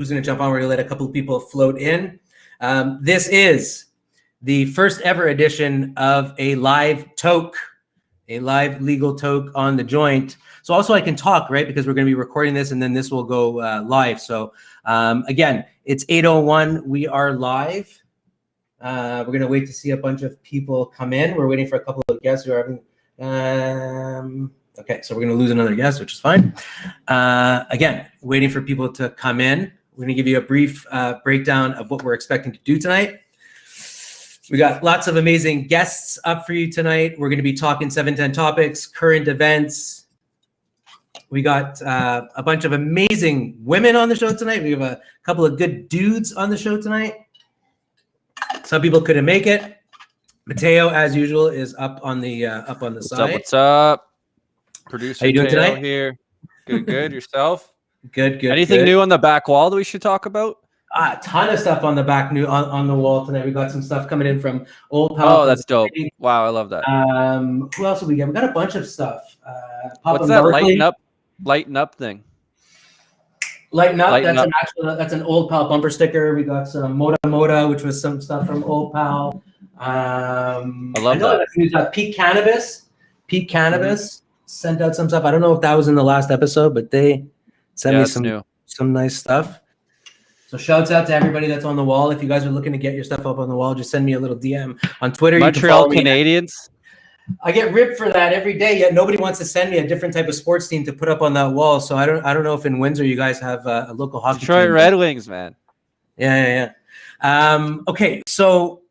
who's going to jump on. We're going to let a couple of people float in. This is the first ever edition of a live toke, a live legal toke on the joint. So also I can talk, right? Because we're going to be recording this and then this will go live. So again, it's 8:01. We are live. We're going to wait to see a bunch of people come in. We're waiting for a couple of guests who are having... Okay, so we're going to lose another guest, which is fine. Again, waiting for people to come in. We're going to give you a brief breakdown of what we're expecting to do tonight. We got lots of amazing guests up for you tonight. We're going to be talking 710 topics, current events. We got a bunch of amazing women on the show tonight. We have a couple of good dudes on the show tonight. Some people couldn't make it. Mateo, as usual, is up on the side. What's up? Producer How you doing Mateo tonight? Here. Good. Yourself? Good. Anything new on the back wall that we should talk about? A ton of stuff on the back on the wall tonight. We got some stuff coming in from Old Pal. Oh, that's dope. Wow, I love that. Who else have we got? We got a bunch of stuff. What's that lighten up thing? Lighten up. That's an Old Pal bumper sticker. We got some Moda, which was some stuff from Old Pal. I love that. We got Peak Cannabis. Sent out some stuff. I don't know if that was in the last episode, but they sent me some nice stuff. So shouts out to everybody that's on the wall. If you guys are looking to get your stuff up on the wall, just send me a little DM on Twitter. Montreal Canadiens. I get ripped for that every day, yet nobody wants to send me a different type of sports team to put up on that wall. So I don't know if in Windsor you guys have a local hockey Detroit team. Red Wings, man. Yeah. Okay, so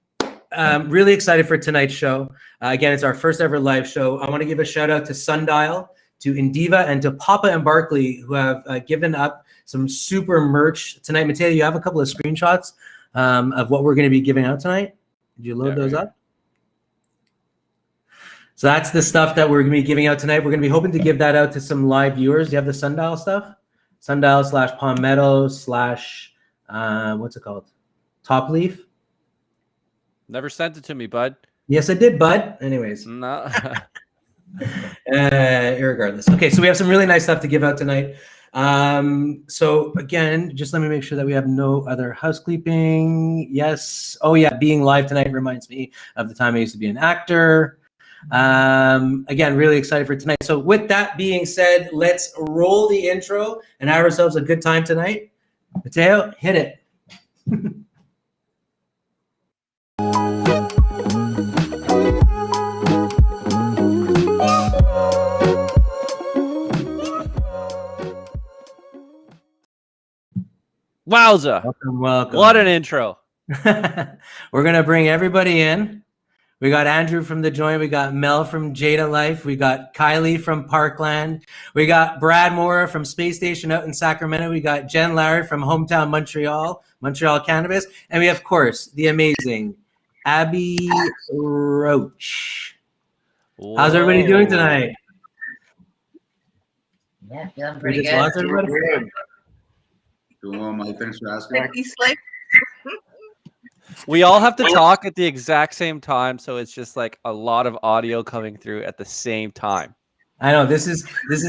really excited for tonight's show. Again, it's our first ever live show. I want to give a shout out to Sundial, to Indiva, and to Papa and Barkley, who have given up some super merch tonight. Mateo, you have a couple of screenshots of what we're going to be giving out tonight. Did you load those up? So that's the stuff that we're going to be giving out tonight. We're going to be hoping to give that out to some live viewers. Do you have the Sundial stuff? Sundial / Palmetto / what's it called? Top Leaf? Never sent it to me, bud. Yes, I did, bud. Anyways. No. Irregardless. Okay, so we have some really nice stuff to give out tonight. So again, just let me make sure that we have no other housekeeping. Yes. Oh yeah, being live tonight reminds me of the time I used to be an actor. Again, really excited for tonight. So with that being said, let's roll the intro and have ourselves a good time tonight. Mateo, hit it. Wowza. Welcome. What an intro. We're going to bring everybody in. We got Andrew from The Joint. We got Mel from Jada Life. We got Kylie from Parkland. We got Brad Moore from Space Station out in Sacramento. We got Jen Larry from hometown Montreal Cannabis. And we have, of course, the amazing Abby Roach. Whoa. How's everybody doing tonight? Yeah, feeling pretty good. Doing well, Mike. Thanks for asking. We all have to talk at the exact same time, so it's just like a lot of audio coming through at the same time. I know this is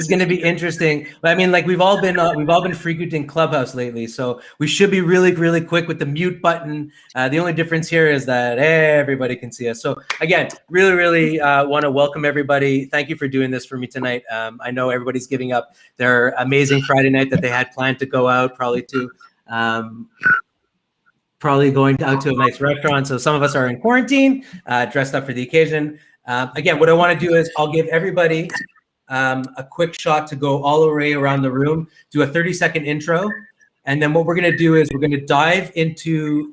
going to be interesting. I mean, like we've all been frequenting Clubhouse lately, so we should be really quick with the mute button. The only difference here is that everybody can see us. So again, really want to welcome everybody. Thank you for doing this for me tonight. I know everybody's giving up their amazing Friday night that they had planned to go out, probably going out to a nice restaurant. So some of us are in quarantine, dressed up for the occasion. Again, what I want to do is I'll give everybody a quick shot to go all the way around the room, do a 30-second intro. And then what we're going to do is we're going to dive into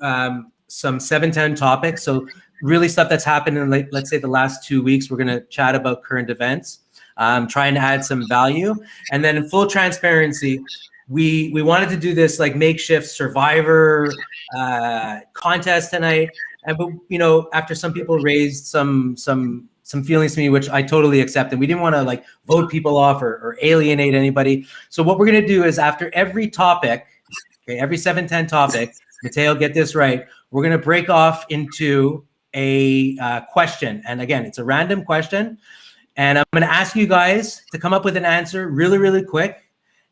some 710 topics. So really stuff that's happened in, let's say, the last 2 weeks. We're going to chat about current events, trying to add some value. And then in full transparency, we wanted to do this like makeshift Survivor contest tonight. But after some people raised some feelings to me, which I totally accept, and we didn't want to like vote people off or alienate anybody. So what we're gonna do is after every topic, every 710 topic, Mateo, get this right, we're gonna break off into a question. And again, it's a random question. And I'm gonna ask you guys to come up with an answer really quick.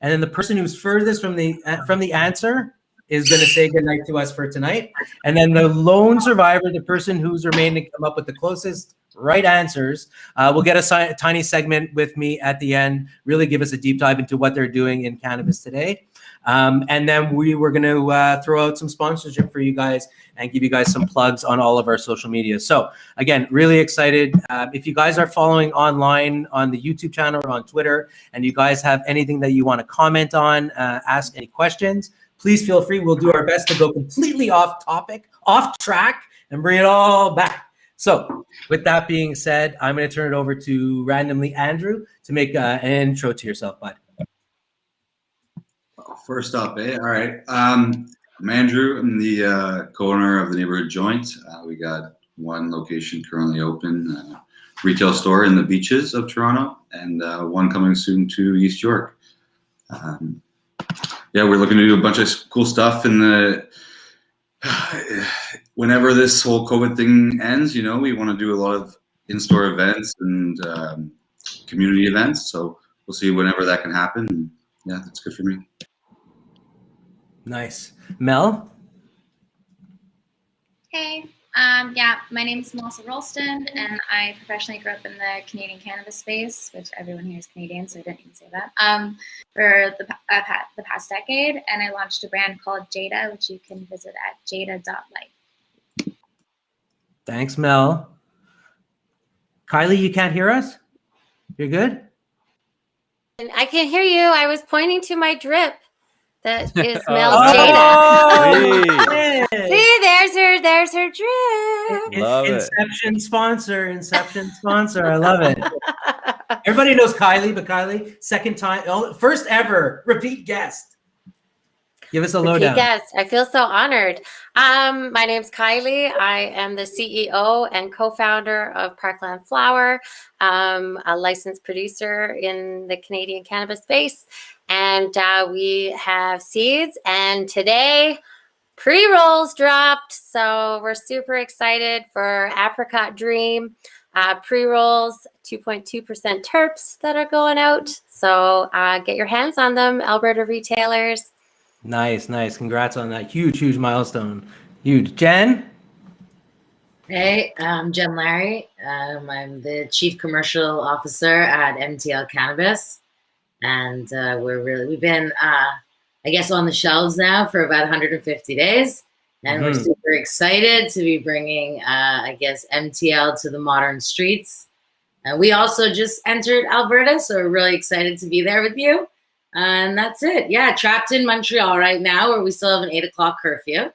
And then the person who's furthest from the answer is going to say goodnight to us for tonight. And then the lone survivor, the person who's remained to come up with the closest right answers, will get a tiny segment with me at the end, really give us a deep dive into what they're doing in cannabis today. And then we were going to throw out some sponsorship for you guys and give you guys some plugs on all of our social media. So again, really excited. If you guys are following online on the YouTube channel or on Twitter, and you guys have anything that you want to comment on, ask any questions, please feel free. We'll do our best to go completely off topic, off track, and bring it all back. So with that being said, I'm going to turn it over to randomly Andrew to make an intro to yourself, bud. First up, all right. I'm Andrew. I'm the co-owner of the Neighborhood Joint. We got one location currently open, retail store in the beaches of Toronto, and one coming soon to East York. Yeah, we're looking to do a bunch of cool stuff in the whenever this whole COVID thing ends. You know, we want to do a lot of in-store events and community events. So we'll see whenever that can happen. And yeah, that's good for me. Nice. Mel? Hey, yeah, my name is Melissa Rolston, and I professionally grew up in the Canadian cannabis space, which everyone here is Canadian, so I didn't even say that, for the past decade. And I launched a brand called Jada, which you can visit at jada.life. Thanks, Mel. Kylie, you can't hear us? You're good? I can hear you. I was pointing to my drip. That is Mel's Oh, Jada. hey. See, there's her drip. Love it. Inception sponsor. I love it. Everybody knows Kylie, but Kylie, second time, first ever repeat guest. Give us a lowdown. Yes, I feel so honored. My name's Kylie. I am the CEO and co-founder of Parkland Flower, a licensed producer in the Canadian cannabis space. And we have seeds, and today pre-rolls dropped. So we're super excited for Apricot Dream pre-rolls, 2.2% terps that are going out. So get your hands on them, Alberta retailers. Nice. Congrats on that huge milestone. Huge. Jen? Hey, I'm Jen Larry. I'm the Chief Commercial Officer at MTL Cannabis. And we've been, I guess, on the shelves now for about 150 days. And we're super excited to be bringing, I guess, MTL to the modern streets. We also just entered Alberta, so we're really excited to be there with you. And that's it. Yeah, trapped in Montreal right now, where we still have an 8 o'clock curfew,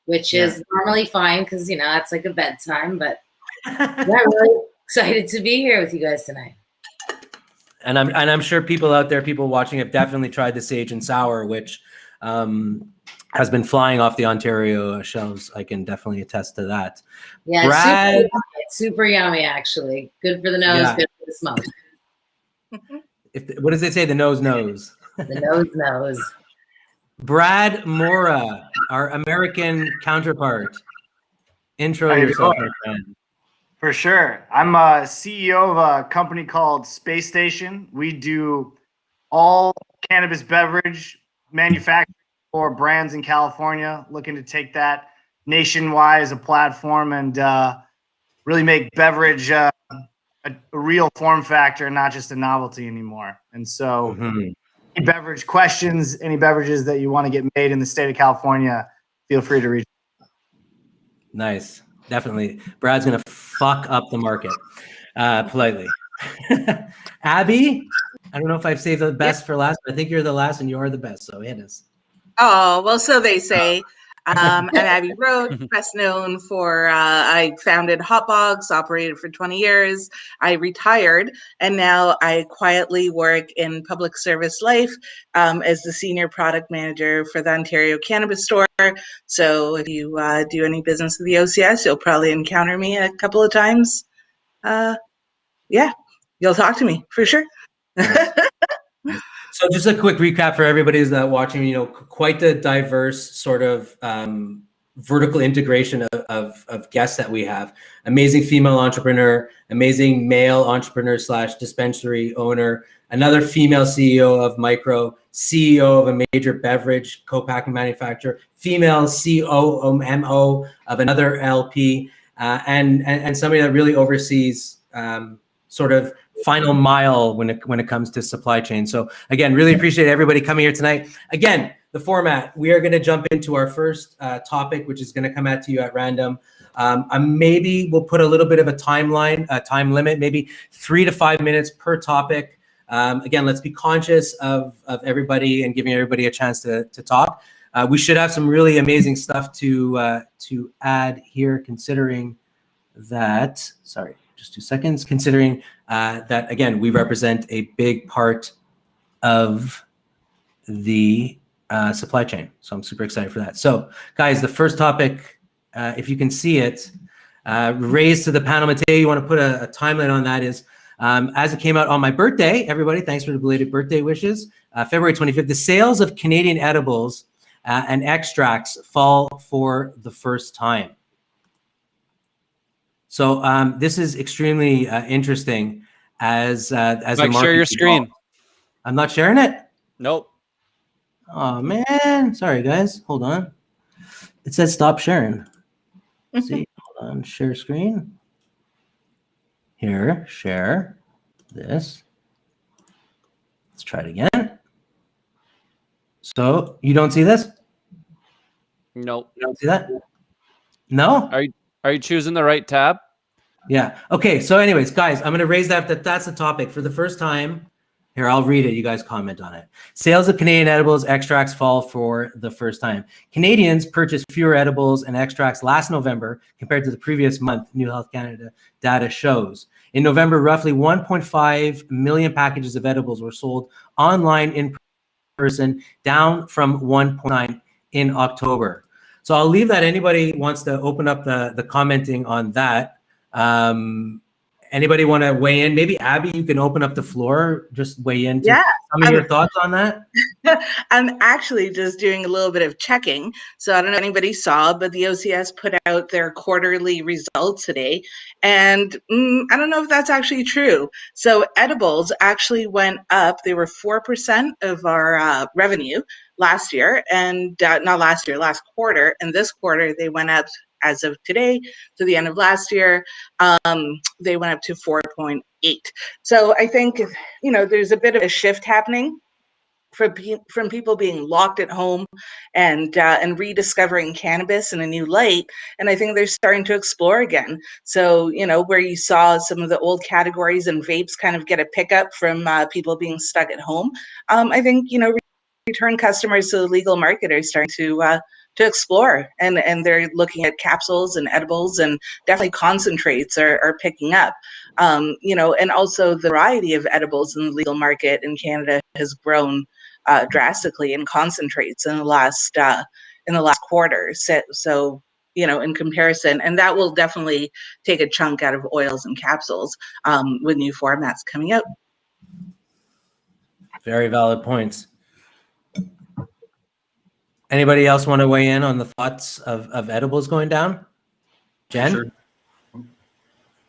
which is normally fine because, you know, that's like a bedtime. But yeah, really excited to be here with you guys tonight. And I'm sure people out there, people watching, have definitely tried the Sage and Sour, which has been flying off the Ontario shelves. I can definitely attest to that. Yeah, Brad, super yummy, actually. Good for the nose, good for the smoke. What does it say? The nose knows. The nose knows. Brad Mora, our American counterpart. Intro yourself, my friend. For sure. I'm a CEO of a company called Space Station. We do all cannabis beverage manufacturing for brands in California, looking to take that nationwide as a platform and really make beverage a real form factor, not just a novelty anymore. And so any beverage questions, any beverages that you want to get made in the state of California, feel free to reach out. Nice. Definitely. Brad's going to fuck up the market, politely. Abby, I don't know if I've saved the best for last, but I think you're the last and you're the best. So hit us. Oh, well, so they say. I'm Abby Road, best known for, I founded Hotbox, operated for 20 years. I retired, and now I quietly work in public service life as the senior product manager for the Ontario Cannabis Store. So if you do any business with the OCS, you'll probably encounter me a couple of times. Yeah, you'll talk to me for sure. So just a quick recap for everybody who's watching, you know, quite the diverse sort of vertical integration of guests that we have. Amazing female entrepreneur, amazing male entrepreneur / dispensary owner, another female CEO of Micro, CEO of a major beverage co-packing manufacturer, female COMO of another LP, and somebody that really oversees sort of final mile when it comes to supply chain. So again, really appreciate everybody coming here tonight. Again, the format, we are going to jump into our first topic, which is going to come at you at random. Maybe we'll put a little bit of a timeline, a time limit, maybe 3 to 5 minutes per topic. Again, let's be conscious of everybody and giving everybody a chance to talk. We should have some really amazing stuff to add here, considering that, sorry, just 2 seconds, considering that, again, we represent a big part of the supply chain. So I'm super excited for that. So guys, the first topic, if you can see it, raised to the panel. Mateo, you want to put a timeline on that, is as it came out on my birthday, everybody, thanks for the belated birthday wishes, February 25th, the sales of Canadian edibles and extracts fall for the first time. So this is extremely interesting as the market share your screen. I'm not sharing it? Nope. Oh man, sorry guys, hold on. It says stop sharing. See, hold on, share screen. Here, share this. Let's try it again. So you don't see this? Nope. You don't see that? No? Are you choosing the right tab? Yeah. Okay. So anyways, guys, I'm going to raise that's the topic for the first time. Here, I'll read it. You guys comment on it. Sales of Canadian edibles extracts fall for the first time. Canadians purchased fewer edibles and extracts last November compared to the previous month, New Health Canada data shows. In November, roughly 1.5 million packages of edibles were sold online in person, down from 1.9 in October. So I'll leave that. Anybody wants to open up the commenting on that. Anybody want to weigh in? Maybe Abby, you can open up the floor, just weigh in. Yeah. Some of your thoughts on that? I'm actually just doing a little bit of checking. So I don't know if anybody saw, but the OCS put out their quarterly results today. And I don't know if that's actually true. So edibles actually went up. They were 4% of our revenue last year. And not last year, last quarter. And this quarter, they went up as of today to the end of last year. They went up to 4.8. So I think, there's a bit of a shift happening from people being locked at home and rediscovering cannabis in a new light. And I think they're starting to explore again. So, where you saw some of the old categories and vapes kind of get a pickup from people being stuck at home, I think, return customers to the legal market are starting to explore, and they're looking at capsules and edibles, and definitely concentrates are picking up. And also the variety of edibles in the legal market in Canada has grown drastically in concentrates in the last quarter. So in comparison, and that will definitely take a chunk out of oils and capsules with new formats coming out. Very valid points. Anybody else want to weigh in on the thoughts of edibles going down? Jen? Sure.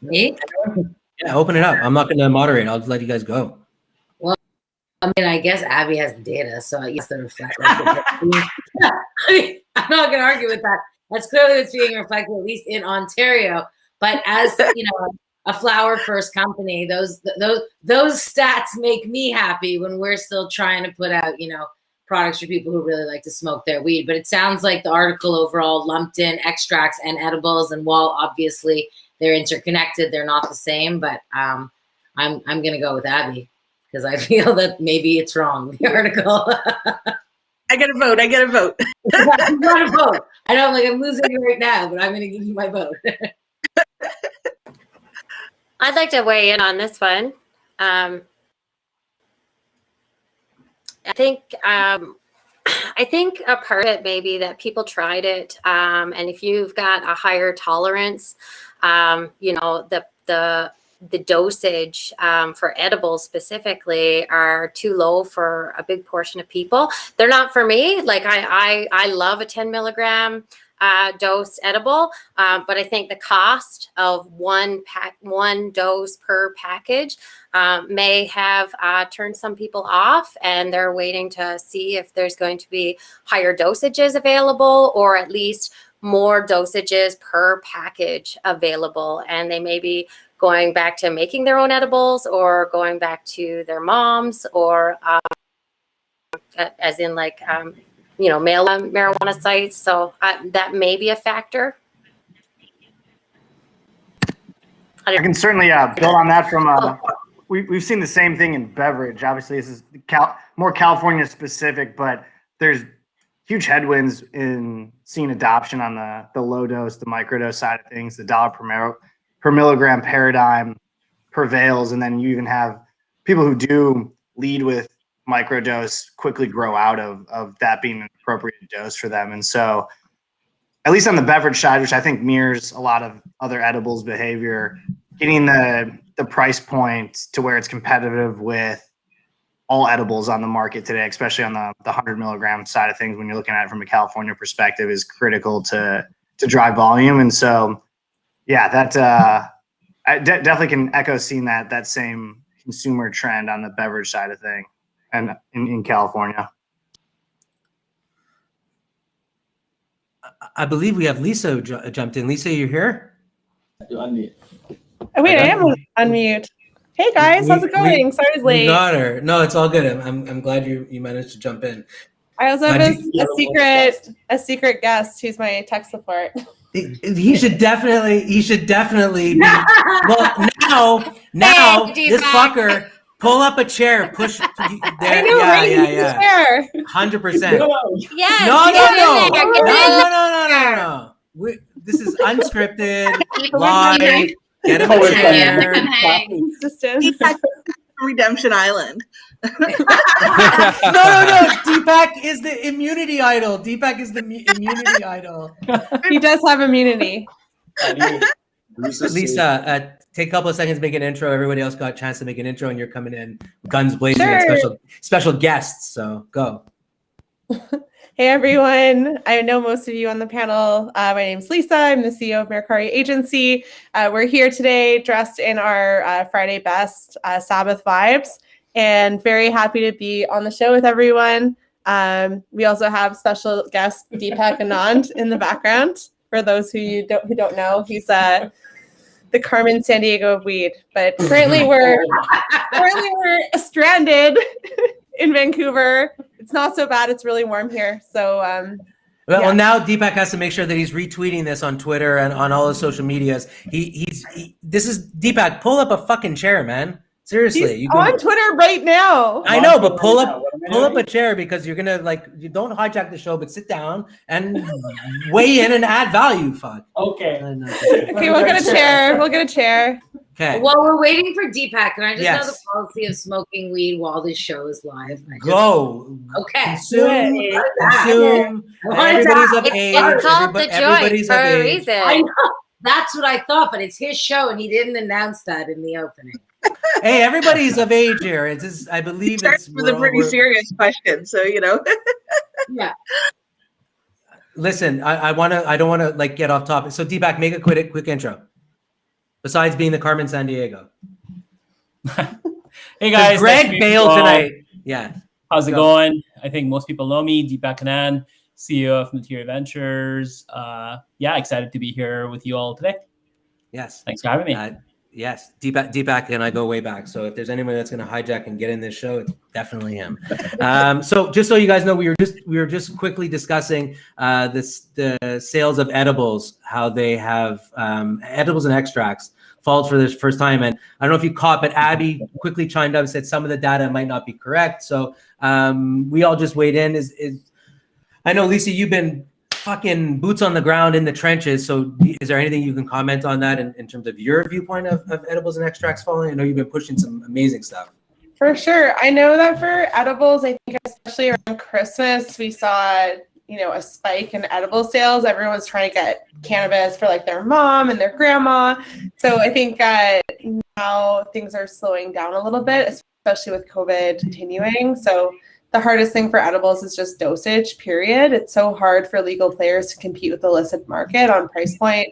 Me? Yeah, Open it up. I'm not going to moderate. I'll just let you guys go. Well, I mean, I guess Abby has the data, so I guess the reflect. I mean, I'm not going to argue with that. That's clearly what's being reflected, at least in Ontario. But as a flower first company, those stats make me happy when we're still trying to put out, products for people who really like to smoke their weed. But it sounds like the article overall lumped in extracts and edibles, and while obviously they're interconnected, they're not the same. But I'm gonna go with Abby because I feel that maybe it's wrong, the article. I get a vote. You got a vote. I know, I'm losing you right now, but I'm gonna give you my vote. I'd like to weigh in on this one. I think a part of it may be that people tried it, and if you've got a higher tolerance, the dosage for edibles specifically are too low for a big portion of people. They're not for me. Like I love a 10 milligram dose edible, but I think the cost of one dose per package may have turned some people off, and they're waiting to see if there's going to be higher dosages available, or at least more dosages per package available. And they may be going back to making their own edibles, or going back to their moms, or as in like mail marijuana sites. So that may be a factor. I can certainly build on that from we've seen the same thing in beverage. Obviously, this is more California specific, but there's huge headwinds in seeing adoption on the low dose, the microdose side of things. The dollar per milligram paradigm prevails, and then you even have people who do lead with microdose quickly grow out of that being an appropriate dose for them. And so, at least on the beverage side, which I think mirrors a lot of other edibles behavior, getting the price point to where it's competitive with all edibles on the market today, especially on the 100 milligram side of things, when you're looking at it from a California perspective, is critical to drive volume. And so, yeah, that I definitely can echo seeing that same consumer trend on the beverage side of thing, and in California. I believe we have Lisa jumped in. Lisa, you here? Wait, I am on mute. Hey guys, how's it going? Sorry I was late. We got her. No, it's all good. I'm glad you managed to jump in. I also have a secret guest who's my tech support. He should definitely be. Well, now this fucker, pull up a chair, push there. I know, yeah. 100%. Yes. No. This is unscripted, live. Get him a chair. Redemption Island. No. Deepak is the immunity idol. Immunity idol. He does have immunity. Lisa, take a couple of seconds to make an intro. Everybody else got a chance to make an intro, and you're coming in guns blazing and special guests. So go. Hey everyone, I know most of you on the panel. My name is Lisa. I'm the CEO of Mercari Agency. We're here today dressed in our Friday Best Sabbath vibes, and very happy to be on the show with everyone. We also have special guest Deepak Anand in the background. For those who don't know, he's the Carmen Sandiego of weed. But currently we're stranded in Vancouver. It's not so bad. It's really warm here. So well, now Deepak has to make sure that he's retweeting this on Twitter and on all his social medias. This is Deepak. Pull up a fucking chair, man. Seriously, you on Twitter right now. I know, but pull up a chair, because you're gonna you don't hijack the show, but sit down and weigh in and add value. Fuck. Okay, we'll get a chair. Okay. While we're waiting for Deepak, can I just know the Yes. policy of smoking weed while this show is live? Go. Okay. Consume. Everybody's of age. It's called the joint for a reason. I know. That's what I thought, but it's his show, and he didn't announce that in the opening. Hey, everybody's of age here. It's just, I believe it's for the pretty serious question. So Yeah. Listen, I don't want to get off topic. So Deepak, make a quick intro. Besides being the Carmen Sandiego. Hey guys, Greg bailed tonight. Yeah. How's it going? I think most people know me, Deepak Anand, CEO of Materia Ventures. Excited to be here with you all today. Yes. Thanks for having me. Yes, Deepak and I go way back. So if there's anyone that's going to hijack and get in this show, it's definitely him. So just so you guys know, we were just quickly discussing the sales of edibles, how they have edibles and extracts falls for the first time. And I don't know if you caught, but Abby quickly chimed up and said some of the data might not be correct. So we all just weighed in. I know, Lisa, you've been fucking boots on the ground in the trenches. So is there anything you can comment on that in terms of your viewpoint of edibles and extracts falling? I know you've been pushing some amazing stuff. For sure. I know that for edibles, I think especially around Christmas, we saw, a spike in edible sales. Everyone's trying to get cannabis for their mom and their grandma. So I think now things are slowing down a little bit, especially with COVID continuing. So the hardest thing for edibles is just dosage, period. It's so hard for legal players to compete with the illicit market on price point.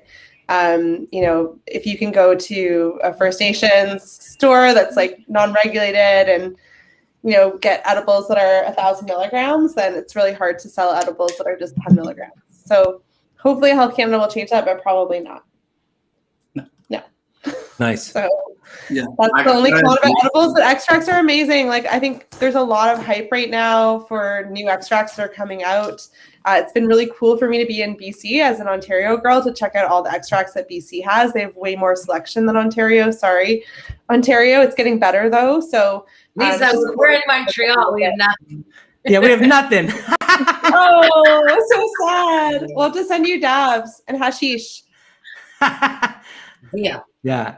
You know, if you can go to a First Nations store that's like non-regulated and, you know, get edibles that are 1,000 milligrams, then it's really hard to sell edibles that are just 10 milligrams. So hopefully Health Canada will change that, but probably not. No. Nice. So Yeah, that's the only con about edibles, but extracts are amazing. Like, I think there's a lot of hype right now for new extracts that are coming out. It's been really cool for me to be in BC as an Ontario girl to check out all the extracts that BC has. They have way more selection than Ontario. Sorry, Ontario. It's getting better though. So Lisa, we're in Montreal. We have nothing. Yeah, we have nothing. Oh, so sad. We'll have to send you dabs and hashish. Yeah. Yeah.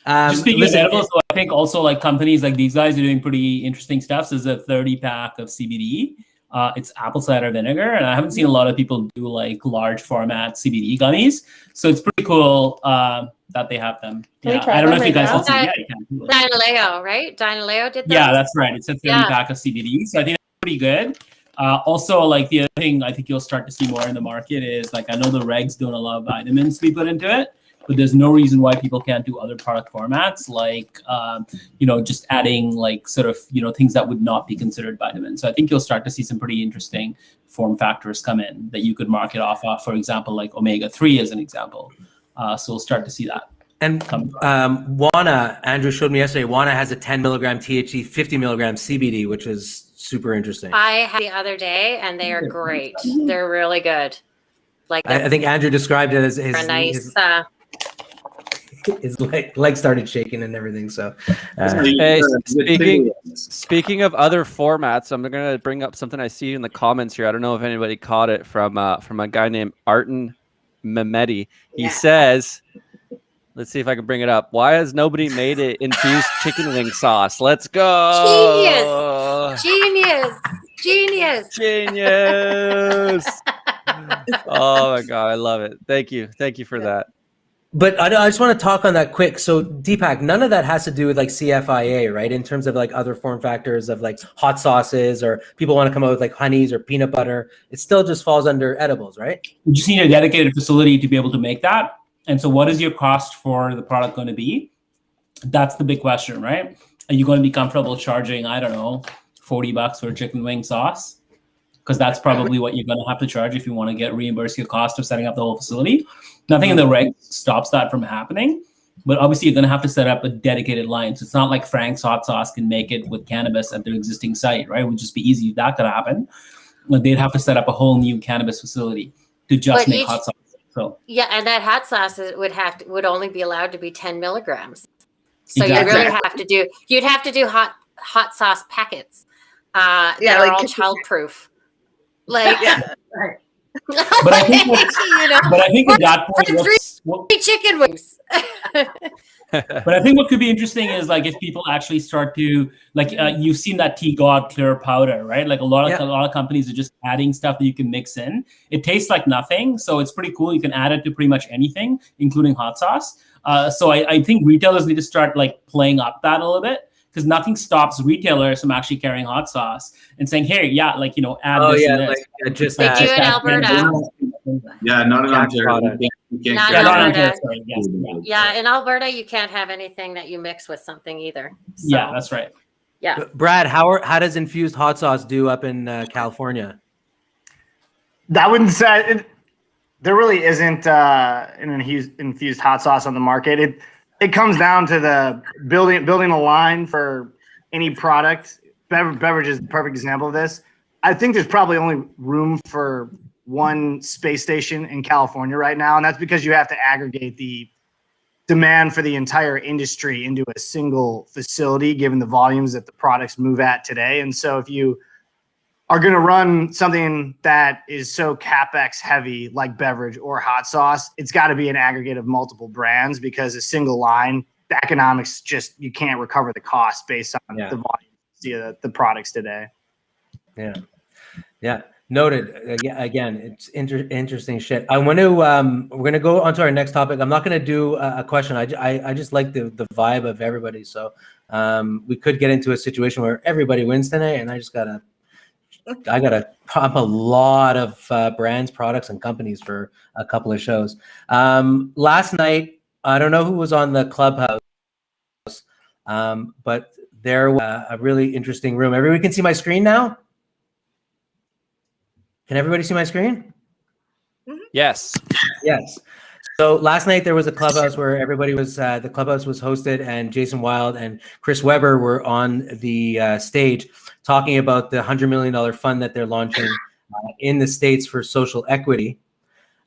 Just speaking of edibles, so I think also like companies like these guys are doing pretty interesting stuff. So there's a 30 pack of CBD. It's apple cider vinegar, and I haven't seen a lot of people do like large format CBD gummies. So it's pretty cool that they have them. Yeah, I don't know if you guys can see. Yeah, you can. Dynaleo, right? Dynaleo did that. Yeah, that's right. It's a 30 pack of CBD. So I think that's pretty good. Also, like the other thing I think you'll start to see more in the market is like, I know the regs don't allow vitamins to be put into it, but there's no reason why people can't do other product formats, like, you know, just adding like sort of, you know, things that would not be considered vitamins. So I think you'll start to see some pretty interesting form factors come in that you could market off of, for example, like omega-3 as an example. So we'll start to see that. And Wana, Andrew showed me yesterday, Wana has a 10 milligram THC, 50 milligram CBD, which is super interesting. I had the other day, and they are great. They're really good. Like I think Andrew described it as a nice. His leg started shaking and everything. So, hey, speaking of other formats, I'm gonna bring up something I see in the comments here. I don't know if anybody caught it from a guy named Artin Mehmedi. He says, let's see if I can bring it up. Why has nobody made it infused chicken wing sauce? Let's go! Genius! Oh my god, I love it. Thank you for that. But I just want to talk on that quick. So Deepak, none of that has to do with like CFIA, right? In terms of like other form factors of like hot sauces, or people want to come out with like honeys or peanut butter. It still just falls under edibles, right? You just need a dedicated facility to be able to make that. And so what is your cost for the product going to be? That's the big question, right? Are you going to be comfortable charging, I don't know, $40 for a chicken wing sauce? Because that's probably what you're going to have to charge if you want to get reimbursed your cost of setting up the whole facility. Nothing in the reg stops that from happening, but obviously you're going to have to set up a dedicated line. So it's not like Frank's Hot Sauce can make it with cannabis at their existing site, right? It would just be easy if that could happen. But they'd have to set up a whole new cannabis facility to just make hot sauce. So yeah, and that hot sauce would only be allowed to be 10 milligrams. So Exactly. you really you'd have to do hot sauce packets that are all childproof. Like, Right. But I think at that point, three chicken wings. But I think what could be interesting is like if people actually start to like you've seen that Tea God clear powder, right? Like a lot of companies are just adding stuff that you can mix in. It tastes like nothing, so it's pretty cool. You can add it to pretty much anything, including hot sauce. So I think retailers need to start like playing up that a little bit, because nothing stops retailers from actually carrying hot sauce and saying, "Hey, yeah, like, you know, add this and this." Like, just They do in Alberta. Yeah, not in Ontario. Not in Alberta. Yeah, in Alberta, you can't have anything that you mix with something either. So, Yeah, that's right. Yeah. Brad, how does infused hot sauce do up in California? I wouldn't say there really isn't an infused hot sauce on the market. It comes down to the building a line for any product. Beverage is the perfect example of this. I think there's probably only room for one space station in California right now, and that's because you have to aggregate the demand for the entire industry into a single facility, given the volumes that the products move at today. And so if you are going to run something that is so CapEx heavy like beverage or hot sauce, it's got to be an aggregate of multiple brands, because a single line, the economics just, you can't recover the cost based on the volume of the products today. Yeah. Noted. Again, it's interesting shit. I want to. We're going to go on to our next topic. I'm not going to do a question. I just like the vibe of everybody. So we could get into a situation where everybody wins tonight, and I just gotta I got to pump a lot of brands, products, and companies for a couple of shows. Last night, I don't know who was on the Clubhouse, but there was a really interesting room. Everybody can see my screen now? Can everybody see my screen? Yes. Yes. So last night there was a Clubhouse where everybody was, the Clubhouse was hosted, and Jason Wild and Chris Webber were on the stage talking about the $100 million fund that they're launching in the States for social equity.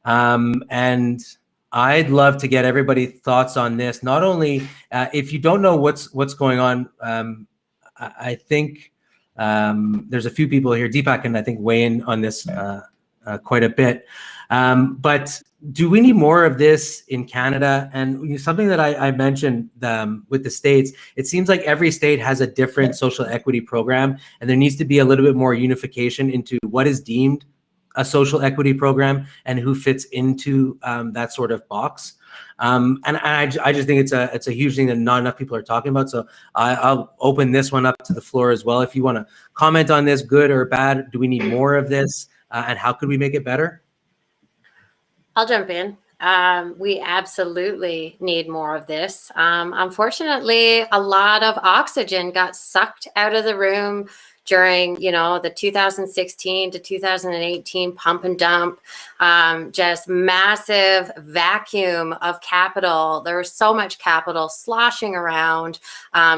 And I'd love to get everybody's thoughts on this. Not only, if you don't know what's going on, I think there's a few people here. Deepak can, I think, weigh in on this quite a bit. But do we need more of this in Canada? And something that I mentioned with the states, it seems like every state has a different social equity program, and there needs to be a little bit more unification into what is deemed a social equity program and who fits into that sort of box. And I just think it's a huge thing that not enough people are talking about. So I'll open this one up to the floor as well. If you want to comment on this, good or bad, do we need more of this? And how could we make it better? I'll jump in. We absolutely need more of this. Unfortunately, a lot of oxygen got sucked out of the room during, the 2016 to 2018 pump and dump, just massive vacuum of capital. There was so much capital sloshing around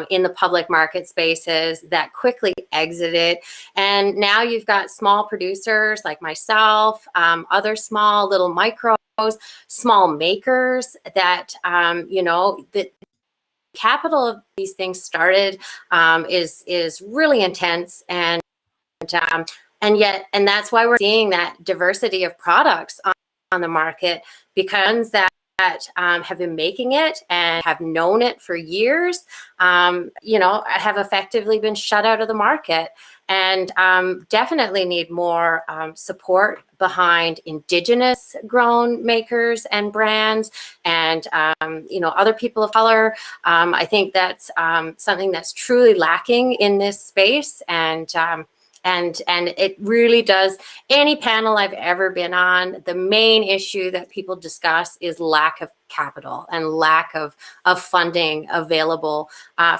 in the public market spaces that quickly exited. And now you've got small producers like myself, other small little micros, small makers that, that capital of these things started is really intense, and that's why we're seeing that diversity of products on the market, because that have been making it and have known it for years, have effectively been shut out of the market, and definitely need more support behind Indigenous grown makers and brands, and other people of color. I think that's something that's truly lacking in this space, and it really does. Any panel I've ever been on, the main issue that people discuss is lack of capital and lack of funding available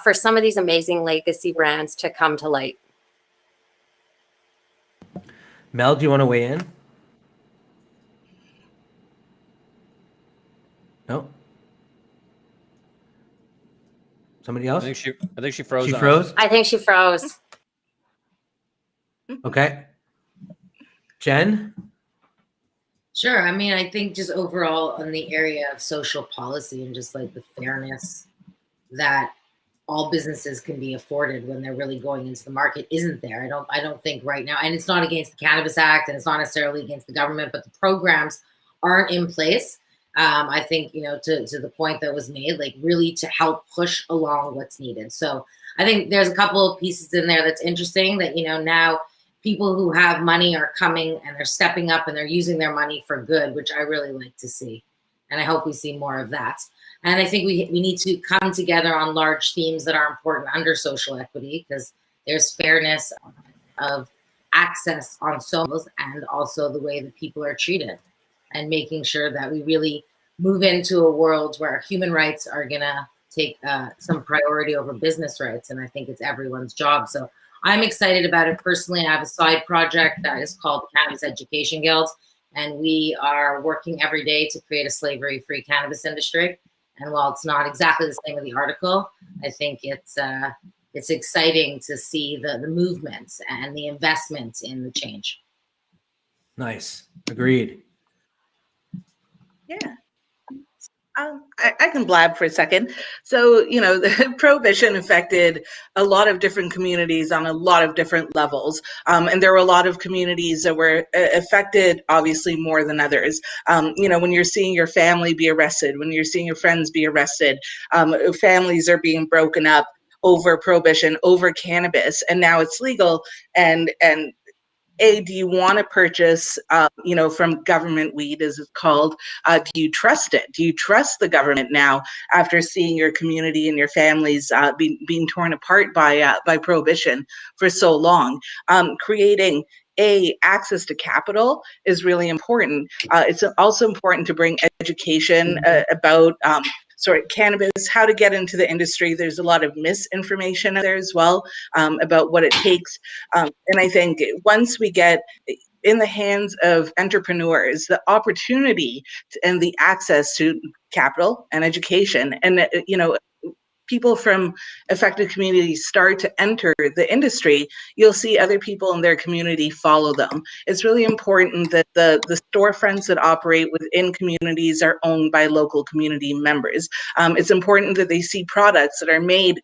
for some of these amazing legacy brands to come to light. Mel, do you want to weigh in? No? Somebody else? I think she froze. She froze? I think she froze. Okay. Jen? Sure. I mean, I think just overall in the area of social policy and just like the fairness that all businesses can be afforded when they're really going into the market isn't there. I don't think right now, and it's not against the Cannabis Act, and it's not necessarily against the government, but the programs aren't in place. I think, to the point that was made, like really to help push along what's needed. So I think there's a couple of pieces in there that's interesting that, now people who have money are coming and they're stepping up and they're using their money for good, which I really like to see. And I hope we see more of that. And I think we need to come together on large themes that are important under social equity, because there's fairness of access on socials and also the way that people are treated, and making sure that we really move into a world where human rights are going to take some priority over business rights. And I think it's everyone's job. So I'm excited about it personally. I have a side project that is called Cannabis Education Guild, and we are working every day to create a slavery-free cannabis industry. And while it's not exactly the same as the article, I think it's exciting to see the movements and the investment in the change. Nice. Agreed. Yeah. I can blab for a second. So, the prohibition affected a lot of different communities on a lot of different levels. And there were a lot of communities that were affected, obviously, more than others. When you're seeing your family be arrested, when you're seeing your friends be arrested, families are being broken up over prohibition, over cannabis, and now it's legal. And do you want to purchase, from government weed, as it's called? Do you trust it? Do you trust the government now after seeing your community and your families being torn apart by prohibition for so long? Creating access to capital is really important. It's also important to bring education about cannabis, how to get into the industry. There's a lot of misinformation there as well about what it takes. And I think once we get in the hands of entrepreneurs the opportunity and the access to capital and education, and people from affected communities start to enter the industry, you'll see other people in their community follow them. It's really important that the storefronts that operate within communities are owned by local community members. It's important that they see products that are made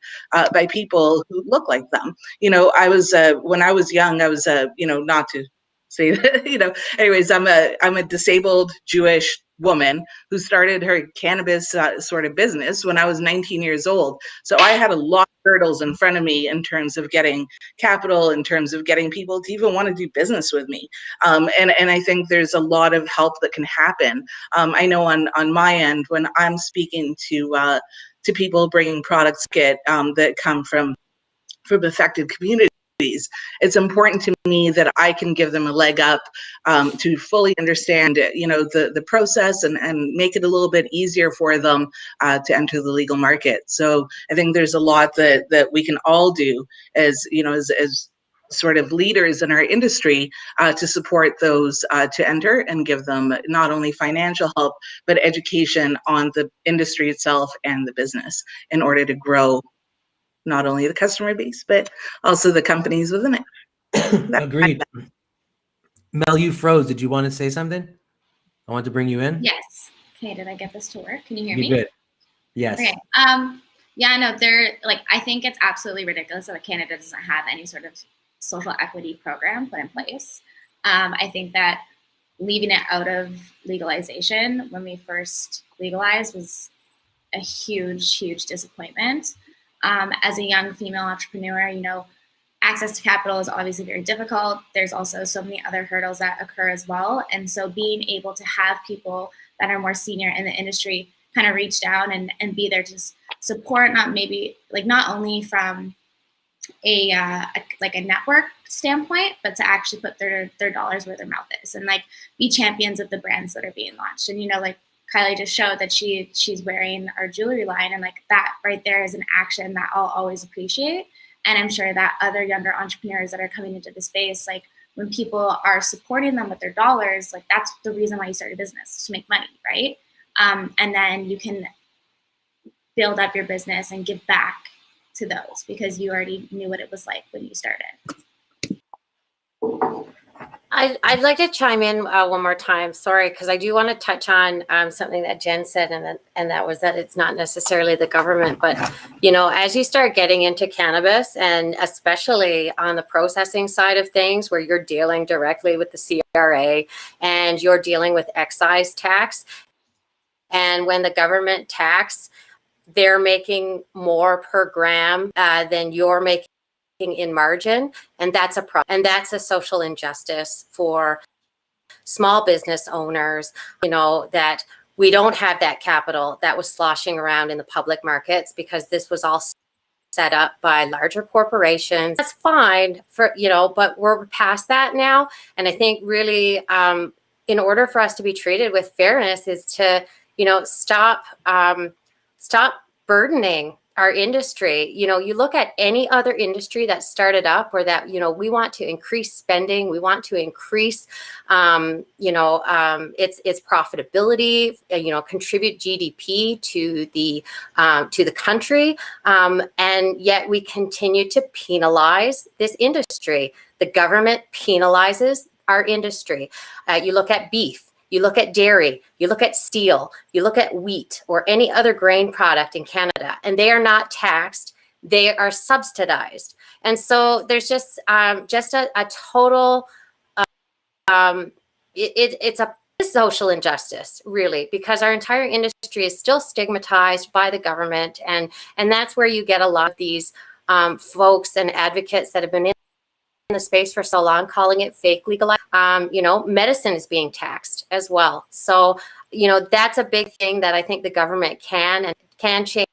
by people who look like them. I was when I was young, I was not to say that, anyways, I'm a disabled Jewish woman who started her cannabis sort of business when I was 19 years old. So I had a lot of hurdles in front of me in terms of getting capital, in terms of getting people to even want to do business with me. And I think there's a lot of help that can happen. I know on my end, when I'm speaking to people bringing products that come from affected communities, it's important to me that I can give them a leg up to fully understand, the process and make it a little bit easier for them to enter the legal market. So I think there's a lot that we can all do as sort of leaders in our industry to support those to enter and give them not only financial help, but education on the industry itself and the business in order to grow not only the customer base, but also the companies within it. Agreed. Mel, you froze. Did you want to say something? I want to bring you in. Yes. Okay, did I get this to work? Can you hear You me? good. Yes. Okay. Yeah, no, I think it's absolutely ridiculous that Canada doesn't have any sort of social equity program put in place. I think that leaving it out of legalization when we first legalized was a huge, huge disappointment. As a young female entrepreneur, access to capital is obviously very difficult. There's also so many other hurdles that occur as well. And so being able to have people that are more senior in the industry kind of reach down and be there to support, not only from a network standpoint, but to actually put their dollars where their mouth is and be champions of the brands that are being launched. And, Kylie just showed that she's wearing our jewelry line, and that right there is an action that I'll always appreciate. And I'm sure that other younger entrepreneurs that are coming into the space, when people are supporting them with their dollars, that's the reason why you start a business, to make money, right? And then you can build up your business and give back to those because you already knew what it was like when you started. I'd like to chime in one more time. Sorry, because I do want to touch on something that Jen said, and that was that it's not necessarily the government, but as you start getting into cannabis, and especially on the processing side of things, where you're dealing directly with the CRA and you're dealing with excise tax, and when the government tax, they're making more per gram than you're making in margin, and that's a problem, and that's a social injustice for small business owners, that we don't have that capital that was sloshing around in the public markets because this was all set up by larger corporations. That's fine but we're past that now. And I think really in order for us to be treated with fairness is to stop burdening our industry. You look at any other industry that started up or that, we want to increase spending. We want to increase, its profitability, contribute GDP to the country. And yet we continue to penalize this industry. The government penalizes our industry. You look at beef. You look at dairy, you look at steel, you look at wheat or any other grain product in Canada, and they are not taxed, they are subsidized. And so there's just a total, it's a social injustice, really, because our entire industry is still stigmatized by the government. And that's where you get a lot of these folks and advocates that have been in the space for so long, calling it fake legalized. You know, medicine is being taxed as well. So, you know, that's a big thing that I think the government can change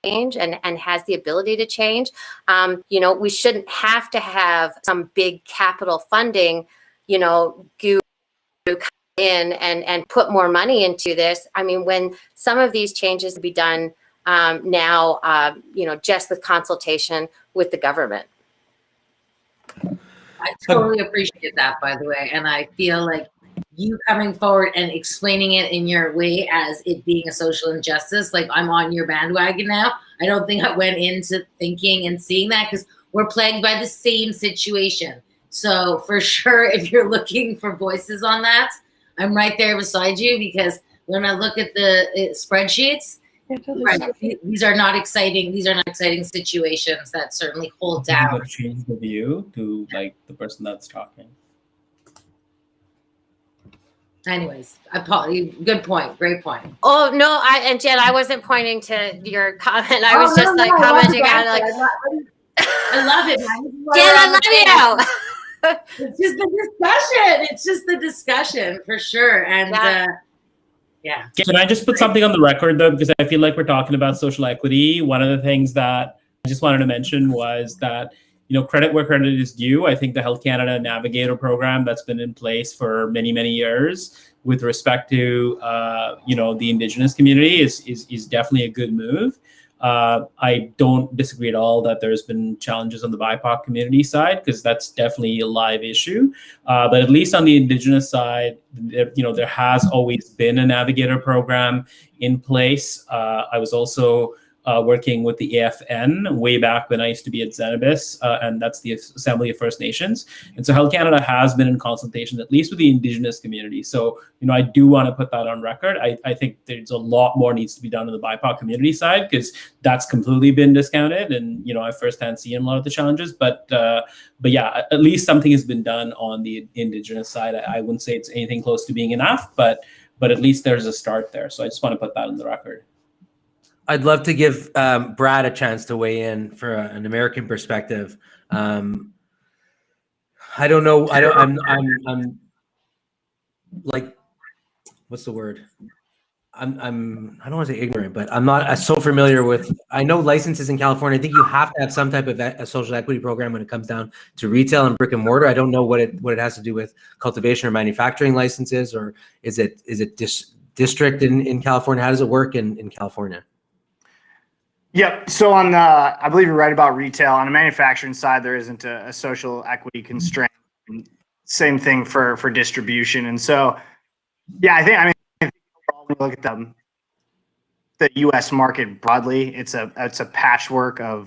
and has the ability to change. You know, we shouldn't have to have some big capital funding, you know, come in and put more money into this. I mean, when some of these changes be done now, you know, just with consultation with the government. I totally appreciate that, by the way. And I feel like you coming forward and explaining it in your way as it being a social injustice, like I'm on your bandwagon now. I don't think I went into thinking and seeing that because we're plagued by the same situation. So for sure, if you're looking for voices on that, I'm right there beside you, because when I look at the spreadsheets, right, these are not exciting. These are not exciting situations that certainly hold down. You got to change the view to like the person that's talking. Anyways, good point. Great point. Oh no, and Jen, I wasn't pointing to your comment. I was just commenting on like. I love it, man. Jen, I love you. It's just the discussion. It's just the discussion for sure. And yeah. Can I just put something on the record though, because I feel like we're talking about social equity. One of the things that I just wanted to mention was that, you know, credit where credit is due. I think the Health Canada Navigator program that's been in place for many, many years with respect to, you know, the Indigenous community is definitely a good move. I don't disagree at all that there's been challenges on the BIPOC community side, because that's definitely a live issue. But at least on the Indigenous side, you know, there has always been a Navigator program in place. I was also working with the AFN way back when I used to be at Zenabis, and that's the Assembly of First Nations. And so Health Canada has been in consultation, at least with the Indigenous community. So, you know, I do want to put that on record. I think there's a lot more needs to be done on the BIPOC community side, because that's completely been discounted. And, you know, I firsthand seen a lot of the challenges, but yeah, at least something has been done on the Indigenous side. I wouldn't say it's anything close to being enough, but at least there's a start there. So I just want to put that on the record. I'd love to give Brad a chance to weigh in for an American perspective. I don't know. I'm like, what's the word? I don't want to say ignorant, but I'm not so familiar with. I know licenses in California. I think you have to have some type of a social equity program when it comes down to retail and brick and mortar. I don't know what it has to do with cultivation or manufacturing licenses, or is it district in California? How does it work in California? Yep. So on I believe you're right about retail. On the manufacturing side, there isn't a social equity constraint. Same thing for distribution. And so, yeah, I think when you look at the U.S. market broadly, it's a patchwork of